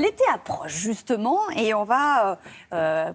l'été approche justement et on va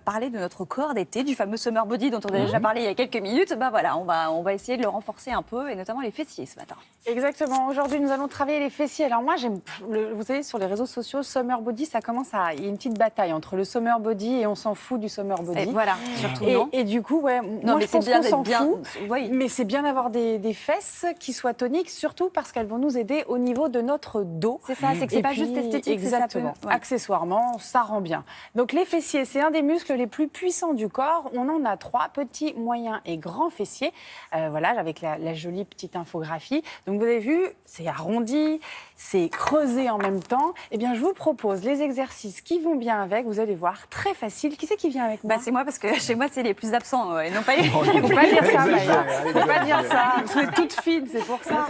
parler de notre corps d'été, du fameux summer body dont on a déjà parlé il y a quelques minutes. Bah voilà, on va essayer de le renforcer un peu et notamment les fessiers ce matin. Exactement. Aujourd'hui, nous allons travailler les fessiers. Alors moi, vous savez, sur les réseaux sociaux, summer body, il y a une petite bataille entre le summer body et on s'en fout du summer body. Et voilà, surtout et du coup, ouais, non, moi je pense qu'on s'en fout. Oui. Mais c'est bien d'avoir des fesses qui soient toniques, surtout parce qu'elles vont nous aider au niveau de notre dos. C'est ça, c'est que c'est pas juste esthétique. Exactement. Ça peut... ouais. Accessoirement, ça rend bien. Donc les fessiers, c'est un des muscles les plus puissants du corps. On en a 3, petits, moyens et grands fessiers. Voilà, avec la jolie petite infographie. Donc vous avez vu, c'est arrondi, c'est creusé en même temps. Eh bien, je vous propose les exercices qui vont bien avec. Vous allez voir, très facile. Qui c'est qui vient avec moi? C'est moi, parce que chez moi, c'est les plus absents et non pas les Faut pas dire ça, Maya. Faut pas dire ça. Vous êtes toute fine, c'est pour ça.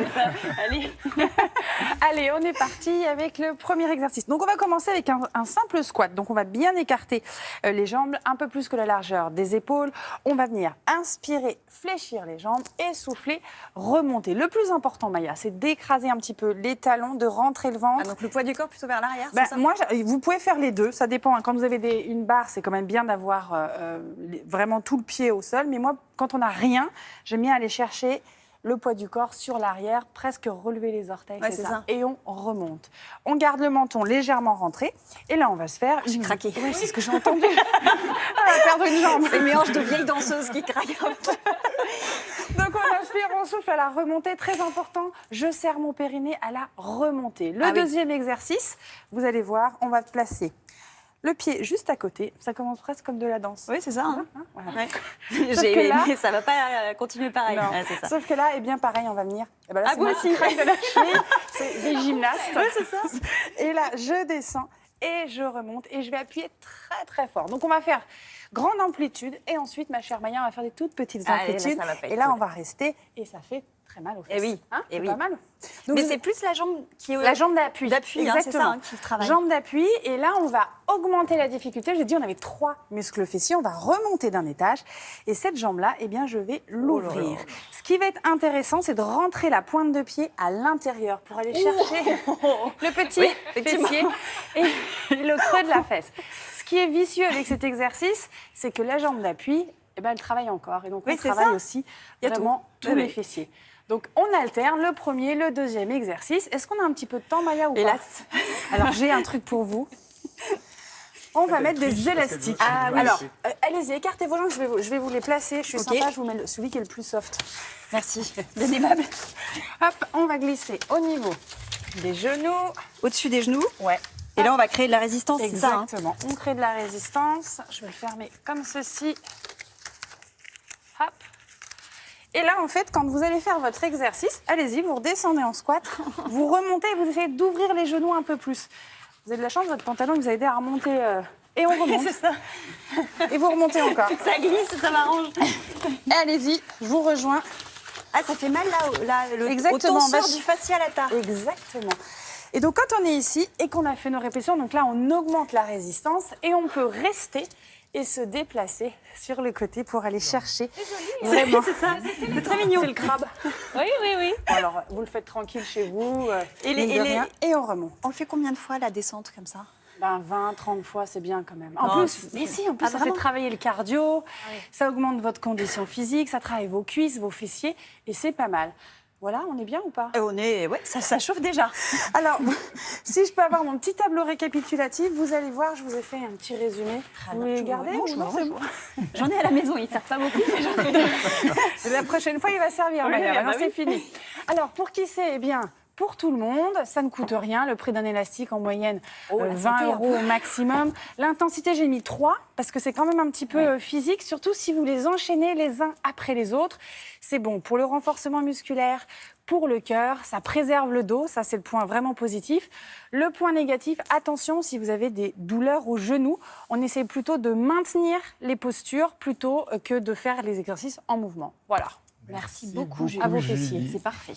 Allez. Allez, on est parti avec le premier exercice. Donc, on va commencer avec un simple squat. Donc, on va bien écarter les jambes, un peu plus que la largeur des épaules. On va venir inspirer, fléchir les jambes et souffler, remonter. Le plus important, Maya, c'est d'écraser un petit peu les talons, de rentrer le ventre. Ah, donc le poids du corps plutôt vers l'arrière, c'est ça? Moi, vous pouvez faire les deux, ça dépend. Quand vous avez une barre, c'est quand même bien d'avoir vraiment tout le pied au sol. Mais moi, quand on n'a rien, j'aime bien aller chercher le poids du corps sur l'arrière, presque relever les orteils, ouais, c'est ça. Et on remonte. On garde le menton légèrement rentré. Et là, on va se faire... J'ai craqué. Oui, c'est ce que j'ai entendu. On va perdre une jambe. C'est mes hanches de vieille danseuse qui craquent. Donc on inspire, on souffle à la remontée, très important. Je serre mon périnée à la remontée. Le deuxième exercice, vous allez voir, on va placer le pied juste à côté. Ça commence presque comme de la danse. Oui, c'est ça. Voilà. Ouais. J'ai aimé, ça va pas continuer pareil. Ouais, c'est ça. Sauf que là, bien pareil, on va venir. Et ben là, vous aussi. De la cheville, c'est des gymnastes. Oui, c'est ça. Et là, je descends et je remonte et je vais appuyer très très fort. Donc on va faire grande amplitude et ensuite, ma chère Maya, on va faire des toutes petites amplitudes. Et là, on va rester et ça fait très mal aux fesses. Et oui, c'est pas mal. Donc, mais c'est plus la jambe qui est... La jambe d'appui. Exactement. C'est ça qui travaille. Jambe d'appui. Et là, on va augmenter la difficulté. Je l'ai dit, on avait 3 muscles fessiers. On va remonter d'un étage. Et cette jambe-là, je vais l'ouvrir. Ce qui va être intéressant, c'est de rentrer la pointe de pied à l'intérieur pour aller chercher le petit fessier et le creux de la fesse. Ce qui est vicieux avec cet exercice, c'est que la jambe d'appui, elle travaille encore. Et donc, on travaille aussi vraiment tous les fessiers. Donc, on alterne le premier, le deuxième exercice. Est-ce qu'on a un petit peu de temps, Maya, ou pas? Hélas. Alors, j'ai un truc pour vous. On va mettre des élastiques. Ah, oui. Alors, allez-y, écartez vos jambes, je vais vous les placer. Je suis sympa, je vous mets celui qui est le plus soft. Merci, bien aimable. Hop, on va glisser au niveau des genoux. Au-dessus des genoux. Ouais. Et là, on va créer de la résistance, c'est ça? Exactement. On crée de la résistance. Je vais le fermer comme ceci. Hop. Et là, en fait, quand vous allez faire votre exercice, allez-y, vous redescendez en squat, vous remontez et vous essayez d'ouvrir les genoux un peu plus. Vous avez de la chance, votre pantalon vous a aidé à remonter et on remonte. C'est ça. Et vous remontez encore. Ça glisse, ça m'arrange. Allez-y, je vous rejoins. Ah, ça fait mal là Exactement. Au tenseur du fascia lata. Exactement. Et donc, quand on est ici et qu'on a fait nos répétitions, donc là, on augmente la résistance et on peut rester et se déplacer sur le côté pour aller chercher. C'est joli. C'est ça, c'est très mignon. C'est le crabe. Oui. Bon, alors, vous le faites tranquille chez vous, et on remonte. On le fait combien de fois la descente comme ça? 20, 30 fois, c'est bien quand même. En plus, ça fait travailler le cardio, ça augmente votre condition physique, ça travaille vos cuisses, vos fessiers, et c'est pas mal. Voilà, on est bien ou pas? Ça chauffe déjà. Alors, si je peux avoir mon petit tableau récapitulatif, vous allez voir, je vous ai fait un petit résumé. Vous voulez garder ou non? C'est bon. J'en ai à la maison, ils ne servent pas beaucoup. Mais la prochaine fois, il va servir. Maintenant, c'est fini. Alors, pour qui c'est? Eh bien, pour tout le monde, ça ne coûte rien. Le prix d'un élastique, en moyenne, 20 € au maximum. L'intensité, j'ai mis 3, parce que c'est quand même un petit peu physique, surtout si vous les enchaînez les uns après les autres. C'est bon pour le renforcement musculaire, pour le cœur, ça préserve le dos, ça c'est le point vraiment positif. Le point négatif, attention si vous avez des douleurs aux genoux, on essaie plutôt de maintenir les postures plutôt que de faire les exercices en mouvement. Voilà. Merci beaucoup, à vos fessiers, c'est parfait.